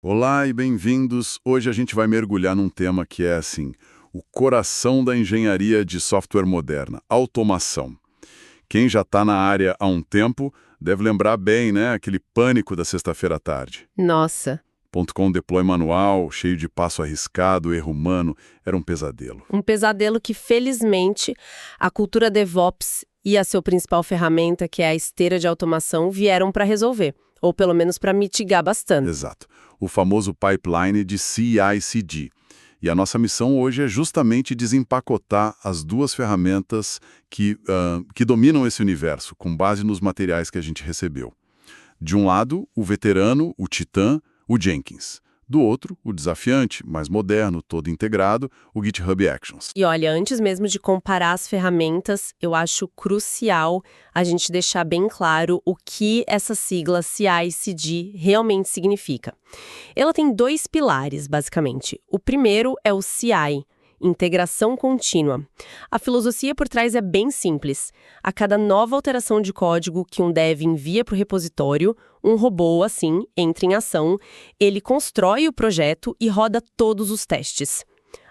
Olá e bem-vindos. Hoje a gente vai mergulhar num tema que é, assim, o coração da engenharia de software moderna, automação. Quem já está na área há um tempo deve lembrar bem, né, aquele pânico da sexta-feira à tarde. Nossa, .com deploy manual, cheio de passo arriscado, erro humano, era um pesadelo. um pesadelo que, felizmente, a cultura DevOps e a sua principal ferramenta, que é a esteira de automação, vieram para resolver, ou pelo menos para mitigar bastante. Exato. O famoso pipeline de CI/CD. E a nossa missão hoje é justamente desempacotar as duas ferramentas que dominam esse universo, com base nos materiais que a gente recebeu. De um lado, o veterano, o titã, o Jenkins. Do outro, o desafiante, mais moderno, todo integrado, o GitHub Actions. E olha, antes mesmo de comparar as ferramentas, eu acho crucial a gente deixar bem claro o que essa sigla CI/CD realmente significa. Ela tem dois pilares, basicamente. O primeiro é o CI, integração contínua. A filosofia por trás é bem simples. A cada nova alteração de código que um dev envia para o repositório, um robô, assim, entra em ação, ele constrói o projeto e roda todos os testes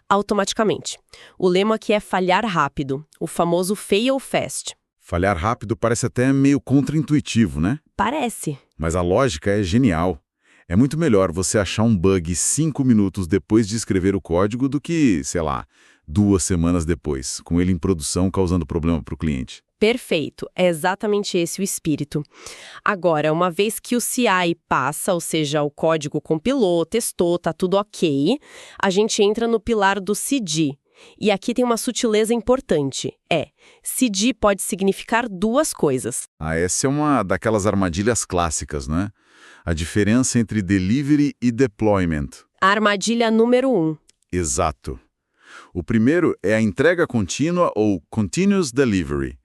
automaticamente. O lema aqui é falhar rápido, o famoso fail fast. Falhar rápido parece até meio contraintuitivo, né? Parece. Mas a lógica é genial. É muito melhor você achar um bug 5 minutos depois de escrever o código do que, sei lá, 2 semanas depois, com ele em produção causando problema para o cliente. Perfeito, é exatamente esse o espírito. Agora, uma vez que o CI passa, ou seja, o código compilou, testou, tá tudo ok, a gente entra no pilar do CD. E aqui tem uma sutileza importante. CD pode significar duas coisas. Essa é uma daquelas armadilhas clássicas, né? A diferença entre delivery e deployment. A armadilha número 1. Exato. O primeiro é a entrega contínua ou continuous delivery.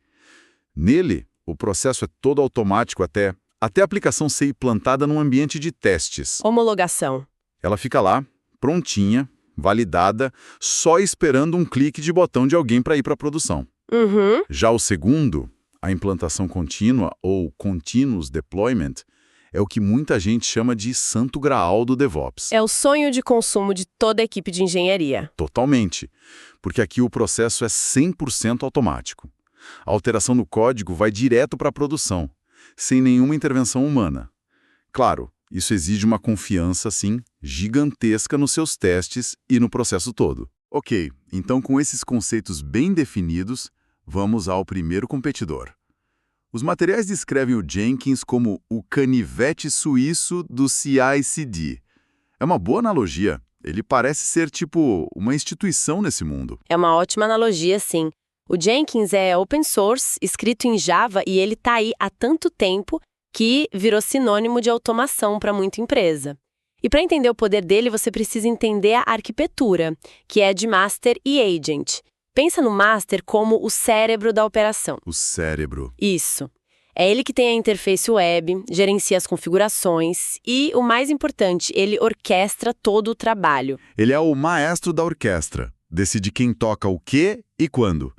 Nele, o processo é todo automático até a aplicação ser implantada num ambiente de testes. Homologação. Ela fica lá, prontinha, validada, só esperando um clique de botão de alguém para ir para a produção. Já o segundo, a implantação contínua ou continuous deployment, é o que muita gente chama de santo graal do DevOps. É o sonho de consumo de toda a equipe de engenharia. Totalmente, porque aqui o processo é 100% automático. A alteração no código vai direto para a produção, sem nenhuma intervenção humana. Claro, isso exige uma confiança, sim, gigantesca nos seus testes e no processo todo. Ok, então com esses conceitos bem definidos, vamos ao primeiro competidor. Os materiais descrevem o Jenkins como o canivete suíço do CI/CD. É uma boa analogia. Ele parece ser tipo uma instituição nesse mundo. É uma ótima analogia, sim. O Jenkins é open source, escrito em Java, e ele está aí há tanto tempo que virou sinônimo de automação para muita empresa. E para entender o poder dele, você precisa entender a arquitetura, que é de master e agent. Pensa no master como o cérebro da operação. O cérebro. Isso. É ele que tem a interface web, gerencia as configurações e, o mais importante, ele orquestra todo o trabalho. Ele é o maestro da orquestra. Decide quem toca o quê e quando.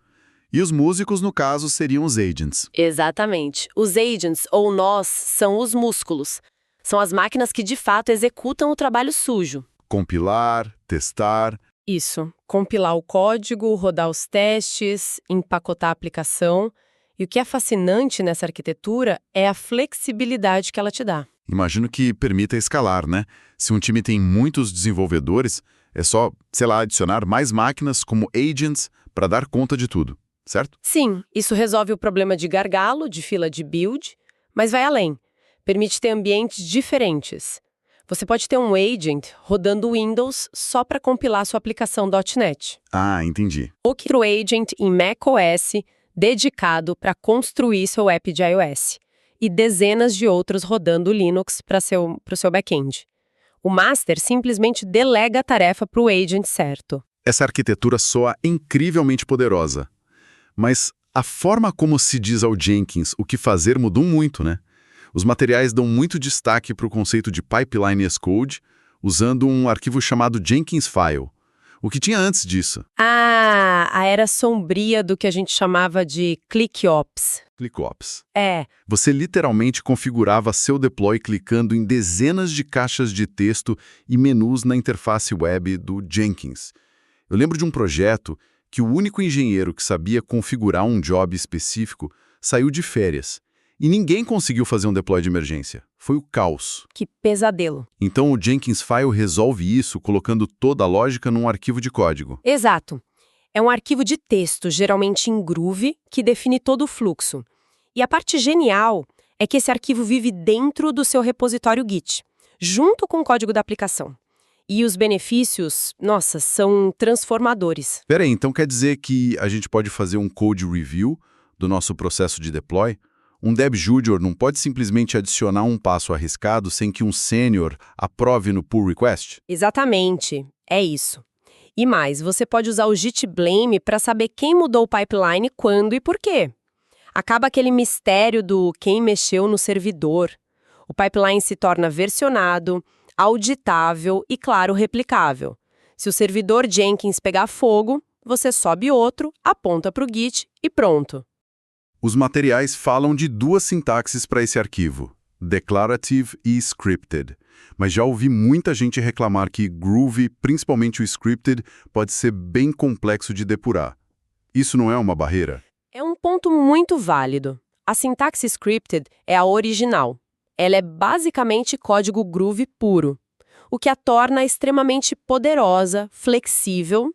E os músicos, no caso, seriam os agents. Exatamente. Os agents, ou nós, são os músculos. São as máquinas que, de fato, executam o trabalho sujo. Compilar, testar. Isso. Compilar o código, rodar os testes, empacotar a aplicação. E o que é fascinante nessa arquitetura é a flexibilidade que ela te dá. Imagino que permita escalar, né? Se um time tem muitos desenvolvedores, é só, sei lá, adicionar mais máquinas como agents para dar conta de tudo, certo? Sim, isso resolve o problema de gargalo, de fila de build, mas vai além. Permite ter ambientes diferentes. Você pode ter um agent rodando Windows só para compilar sua aplicação .NET. Ah, entendi. Outro agent em macOS dedicado para construir seu app de iOS. E dezenas de outros rodando Linux para o seu back-end. O master simplesmente delega a tarefa para o agent certo. Essa arquitetura soa incrivelmente poderosa. Mas a forma como se diz ao Jenkins o que fazer mudou muito, né? Os materiais dão muito destaque para o conceito de pipeline as code, usando um arquivo chamado Jenkins File. O que tinha antes disso? Ah, a era sombria do que a gente chamava de ClickOps. ClickOps. É, Você literalmente configurava seu deploy clicando em dezenas de caixas de texto e menus na interface web do Jenkins. Eu lembro de um projeto que o único engenheiro que sabia configurar um job específico saiu de férias. E ninguém conseguiu fazer um deploy de emergência. Foi o caos. que pesadelo. Então o Jenkins File resolve isso colocando toda a lógica num arquivo de código. Exato. É um arquivo de texto, geralmente em Groove, que define todo o fluxo. E a parte genial é que esse arquivo vive dentro do seu repositório Git, junto com o código da aplicação. E os benefícios, nossa, são transformadores. Pera aí, então quer dizer que a gente pode fazer um code review do nosso processo de deploy? Um Dev Júnior não pode simplesmente adicionar um passo arriscado sem que um sênior aprove no pull request? Exatamente, é isso. E mais, você pode usar o Git Blame para saber quem mudou o pipeline, quando e por quê. Acaba aquele mistério do quem mexeu no servidor. O pipeline se torna versionado, auditável e, claro, replicável. Se o servidor Jenkins pegar fogo, você sobe outro, aponta para o Git e pronto. Os materiais falam de duas sintaxes para esse arquivo, declarative e scripted. Mas já ouvi muita gente reclamar que Groovy, principalmente o scripted, pode ser bem complexo de depurar. Isso não é uma barreira? É um ponto muito válido. A sintaxe scripted é a original. Ela é basicamente código Groove puro, o que a torna extremamente poderosa, flexível,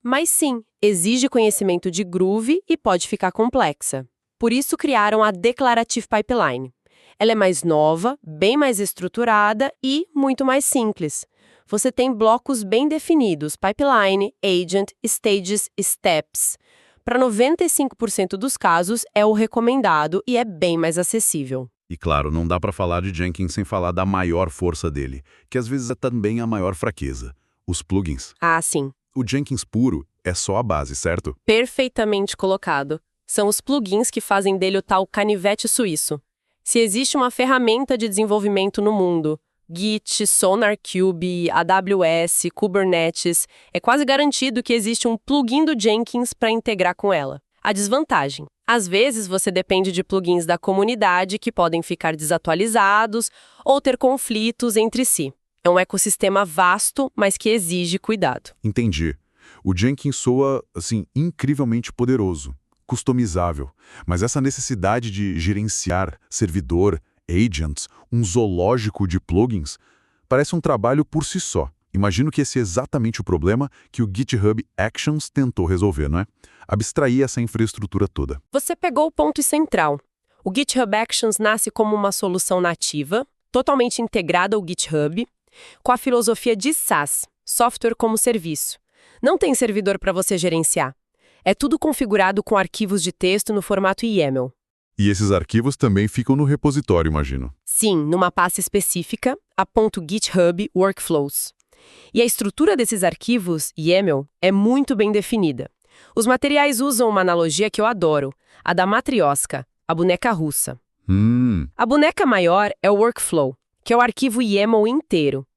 mas sim, exige conhecimento de Groove e pode ficar complexa. Por isso criaram a Declarative Pipeline. Ela é mais nova, bem mais estruturada e muito mais simples. Você tem blocos bem definidos, pipeline, agent, stages, steps. Para 95% dos casos é o recomendado e é bem mais acessível. E claro, não dá para falar de Jenkins sem falar da maior força dele, que às vezes é também a maior fraqueza, os plugins. Ah, sim. O Jenkins puro é só a base, certo? Perfeitamente colocado. São os plugins que fazem dele o tal canivete suíço. Se existe uma ferramenta de desenvolvimento no mundo, Git, SonarQube, AWS, Kubernetes, é quase garantido que existe um plugin do Jenkins para integrar com ela. A desvantagem: às vezes você depende de plugins da comunidade que podem ficar desatualizados ou ter conflitos entre si. É um ecossistema vasto, mas que exige cuidado. Entendi. O Jenkins soa, assim, incrivelmente poderoso, customizável, mas essa necessidade de gerenciar servidor, agents, um zoológico de plugins, parece um trabalho por si só. Imagino que esse é exatamente o problema que o GitHub Actions tentou resolver, não é? Abstrair essa infraestrutura toda. Você pegou o ponto central. O GitHub Actions nasce como uma solução nativa, totalmente integrada ao GitHub, com a filosofia de SaaS, software como serviço. Não tem servidor para você gerenciar. É tudo configurado com arquivos de texto no formato YAML. E esses arquivos também ficam no repositório, imagino. Sim, numa pasta específica, a .github workflows. E a estrutura desses arquivos, YAML, é muito bem definida. Os materiais usam uma analogia que eu adoro, a da matrioska, a boneca russa. A boneca maior é o workflow, que é o arquivo YAML inteiro.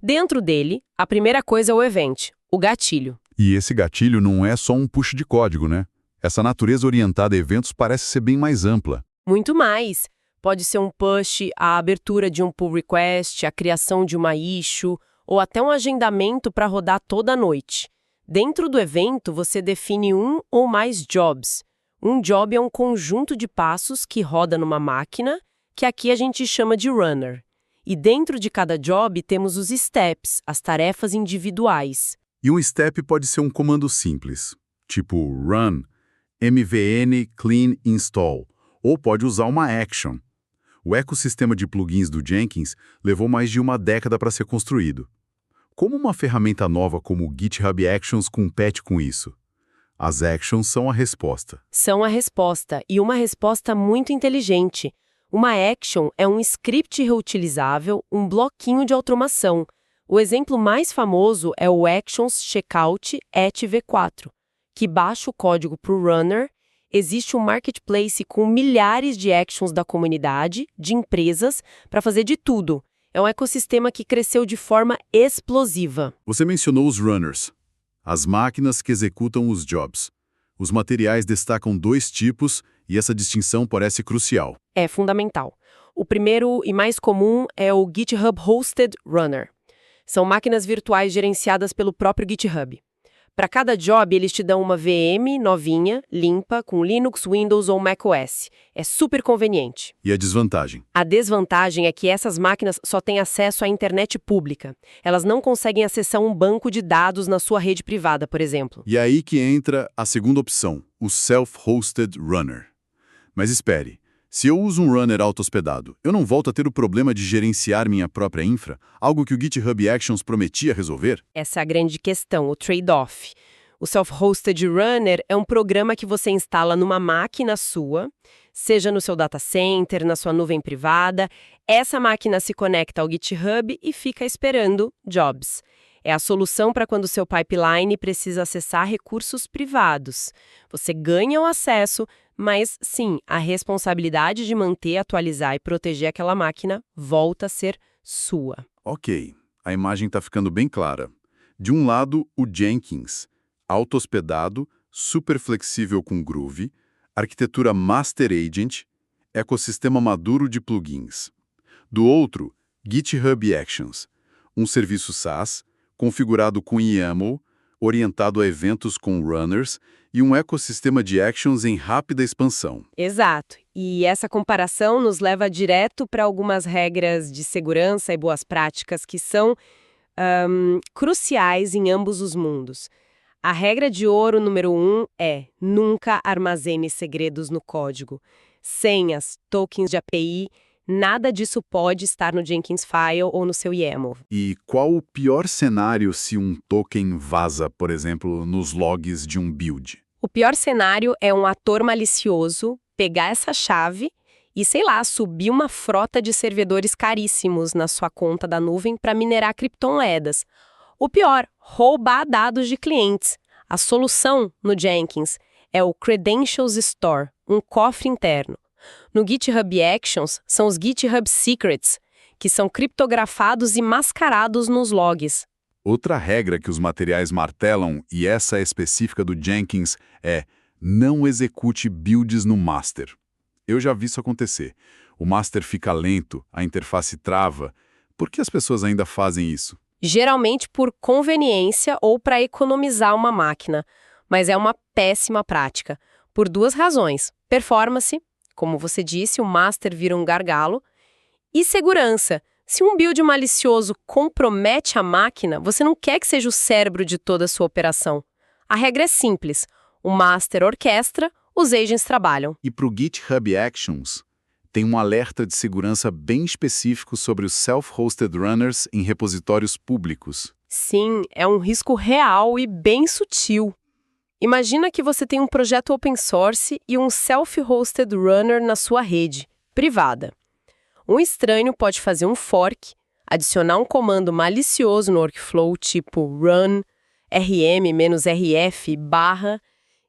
Dentro dele, a primeira coisa é o event, o gatilho. E esse gatilho não é só um push de código, né? Essa natureza orientada a eventos parece ser bem mais ampla. Muito mais. Pode ser um push, a abertura de um pull request, a criação de uma issue, ou até um agendamento para rodar toda a noite. Dentro do evento, você define um ou mais jobs. Um job é um conjunto de passos que roda numa máquina, que aqui a gente chama de runner. E dentro de cada job temos os steps, as tarefas individuais. E um step pode ser um comando simples, tipo run, mvn clean install, ou pode usar uma action. O ecossistema de plugins do Jenkins levou mais de uma década para ser construído. Como uma ferramenta nova como o GitHub Actions compete com isso? As actions são a resposta. São a resposta, e uma resposta muito inteligente. Uma action é um script reutilizável, um bloquinho de automação. O exemplo mais famoso é o Actions Checkout @v4, que baixa o código para o runner. Existe um marketplace com milhares de actions da comunidade, de empresas, para fazer de tudo. É um ecossistema que cresceu de forma explosiva. Você mencionou os runners. as máquinas que executam os jobs. Os materiais destacam dois tipos e essa distinção parece crucial. É fundamental. O primeiro e mais comum é o GitHub Hosted Runner. São máquinas virtuais gerenciadas pelo próprio GitHub. Para cada job, eles te dão uma VM novinha, limpa, com Linux, Windows ou macOS. É super conveniente. E a desvantagem? A desvantagem é que essas máquinas só têm acesso à internet pública. Elas não conseguem acessar um banco de dados na sua rede privada, por exemplo. E é aí que entra a segunda opção, o Self-Hosted Runner. Mas espere, se eu uso um runner auto-hospedado, eu não volto a ter o problema de gerenciar minha própria infra, algo que o GitHub Actions prometia resolver? Essa é a grande questão, o trade-off. O Self-Hosted Runner é um programa que você instala numa máquina sua, seja no seu data center, na sua nuvem privada. Essa máquina se conecta ao GitHub e fica esperando jobs. É a solução para quando o seu pipeline precisa acessar recursos privados. Você ganha o acesso, mas, sim, a responsabilidade de manter, atualizar e proteger aquela máquina volta a ser sua. Ok, a imagem está ficando bem clara. De um lado, o Jenkins, auto-hospedado, super flexível com Groovy, arquitetura Master Agent, ecossistema maduro de plugins. Do outro, GitHub Actions, um serviço SaaS, configurado com YAML, orientado a eventos com runners e um ecossistema de actions em rápida expansão. Exato. E essa comparação nos leva direto para algumas regras de segurança e boas práticas que são cruciais em ambos os mundos. A regra de ouro número 1 é: nunca armazene segredos no código. Senhas, tokens de API, nada disso pode estar no Jenkins File ou no seu YAML. E qual o pior cenário se um token vaza, por exemplo, nos logs de um build? O pior cenário é um ator malicioso pegar essa chave e, sei lá, subir uma frota de servidores caríssimos na sua conta da nuvem para minerar criptomoedas. O pior, roubar dados de clientes. A solução no Jenkins é o Credentials Store, um cofre interno. No GitHub Actions, são os GitHub Secrets, que são criptografados e mascarados nos logs. Outra regra que os materiais martelam, e essa é específica do Jenkins, é não execute builds no master. Eu já vi isso acontecer. O master fica lento, a interface trava. Por que as pessoas ainda fazem isso? Geralmente por conveniência ou para economizar uma máquina, mas é uma péssima prática, por duas razões: performance, como você disse, o master vira um gargalo, e segurança. Se um build malicioso compromete a máquina, você não quer que seja o cérebro de toda a sua operação. A regra é simples: o master orquestra, os agents trabalham. E para o GitHub Actions, tem um alerta de segurança bem específico sobre os self-hosted runners em repositórios públicos. Sim, é um risco real e bem sutil. Imagina que você tem um projeto open source e um self-hosted runner na sua rede, privada. Um estranho pode fazer um fork, adicionar um comando malicioso no workflow tipo run, rm-rf,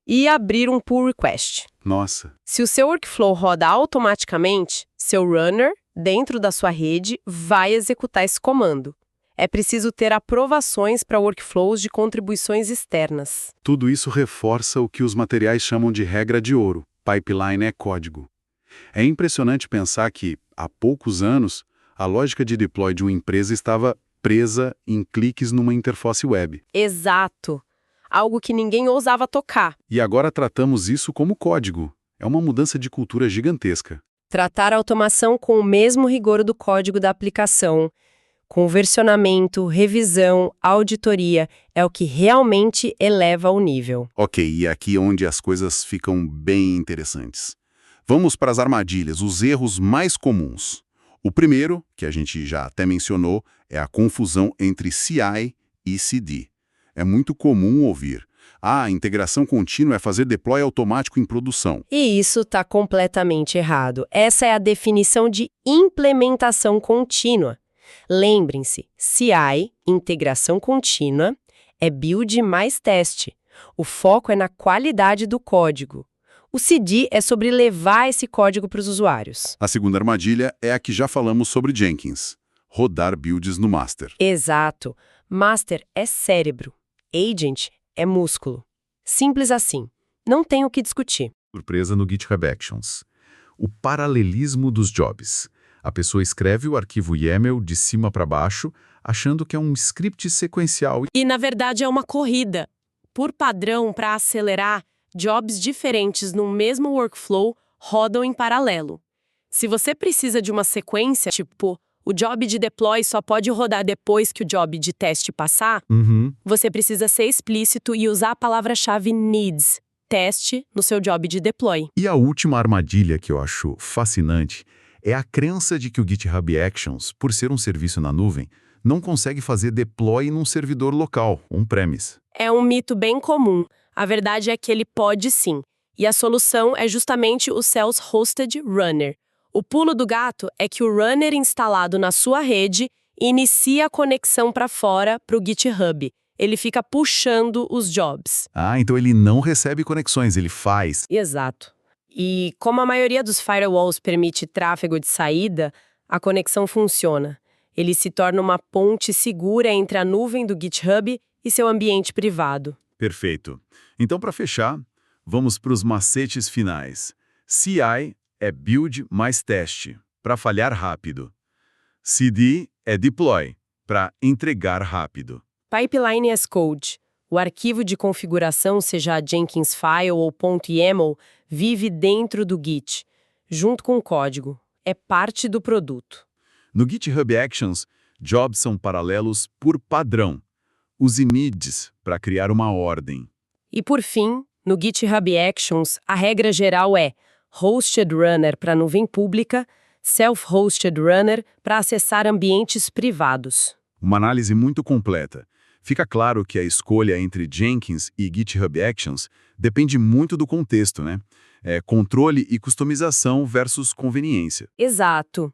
e abrir um pull request. Nossa! Se o seu workflow roda automaticamente, seu runner, dentro da sua rede, vai executar esse comando. É preciso ter aprovações para workflows de contribuições externas. Tudo isso reforça o que os materiais chamam de regra de ouro: pipeline é código. É impressionante pensar que, há poucos anos, a lógica de deploy de uma empresa estava presa em cliques numa interface web. Exato. Algo que ninguém ousava tocar. E agora tratamos isso como código. É uma mudança de cultura gigantesca. Tratar a automação com o mesmo rigor do código da aplicação, com versionamento, revisão, auditoria, é o que realmente eleva o nível. Ok, e aqui é onde as coisas ficam bem interessantes. Vamos para as armadilhas, os erros mais comuns. O primeiro, que a gente já até mencionou, é a confusão entre CI e CD. É muito comum ouvir: a integração contínua é fazer deploy automático em produção. E isso está completamente errado. Essa é a definição de implementação contínua. Lembrem-se, CI, integração contínua, é build mais teste. O foco é na qualidade do código. O CD é sobre levar esse código para os usuários. A segunda armadilha é a que já falamos sobre Jenkins: rodar builds no master. Exato. Master é cérebro. Agent é músculo. Simples assim. Não tem o que discutir. Surpresa no GitHub Actions. O paralelismo dos jobs. A pessoa escreve o arquivo YAML de cima para baixo, achando que é um script sequencial. E, na verdade, é uma corrida. Por padrão, para acelerar, jobs diferentes no mesmo workflow rodam em paralelo. Se você precisa de uma sequência, tipo, o job de deploy só pode rodar depois que o job de teste passar, você precisa ser explícito e usar a palavra-chave needs, teste, no seu job de deploy. E a última armadilha que eu acho fascinante é a crença de que o GitHub Actions, por ser um serviço na nuvem, não consegue fazer deploy num servidor local, on-premise. É um mito bem comum. A verdade é que ele pode sim. E a solução é justamente o Self-Hosted Runner. O pulo do gato é que o runner instalado na sua rede inicia a conexão para fora para o GitHub. Ele fica puxando os jobs. Ah, então ele não recebe conexões, ele faz. Exato. E como a maioria dos firewalls permite tráfego de saída, a conexão funciona. Ele se torna uma ponte segura entre a nuvem do GitHub e seu ambiente privado. Perfeito. Então, para fechar, vamos para os macetes finais. CI é build mais teste, para falhar rápido. CD é deploy, para entregar rápido. Pipeline as code. O arquivo de configuração, seja a Jenkins file ou .yaml, vive dentro do Git, junto com o código. É parte do produto. No GitHub Actions, jobs são paralelos por padrão. Use needs para criar uma ordem. E por fim, no GitHub Actions, a regra geral é Hosted Runner para nuvem pública, Self-Hosted Runner para acessar ambientes privados. Uma análise muito completa. Fica claro que a escolha entre Jenkins e GitHub Actions depende muito do contexto, né? Controle e customização versus conveniência. Exato.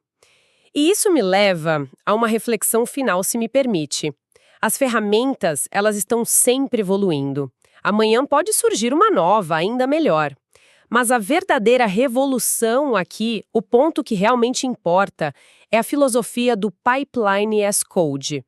E isso me leva a uma reflexão final, se me permite. As ferramentas, elas estão sempre evoluindo. Amanhã pode surgir uma nova, ainda melhor. Mas a verdadeira revolução aqui, o ponto que realmente importa, é a filosofia do Pipeline as Code.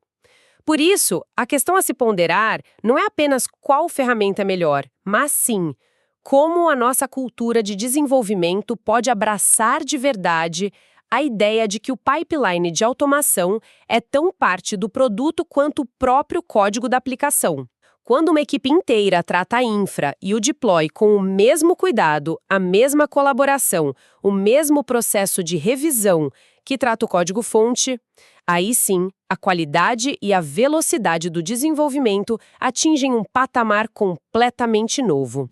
Por isso, a questão a se ponderar não é apenas qual ferramenta é melhor, mas sim como a nossa cultura de desenvolvimento pode abraçar de verdade a ideia de que o pipeline de automação é tão parte do produto quanto o próprio código da aplicação. Quando uma equipe inteira trata a infra e o deploy com o mesmo cuidado, a mesma colaboração, o mesmo processo de revisão que trata o código-fonte, aí sim, a qualidade e a velocidade do desenvolvimento atingem um patamar completamente novo.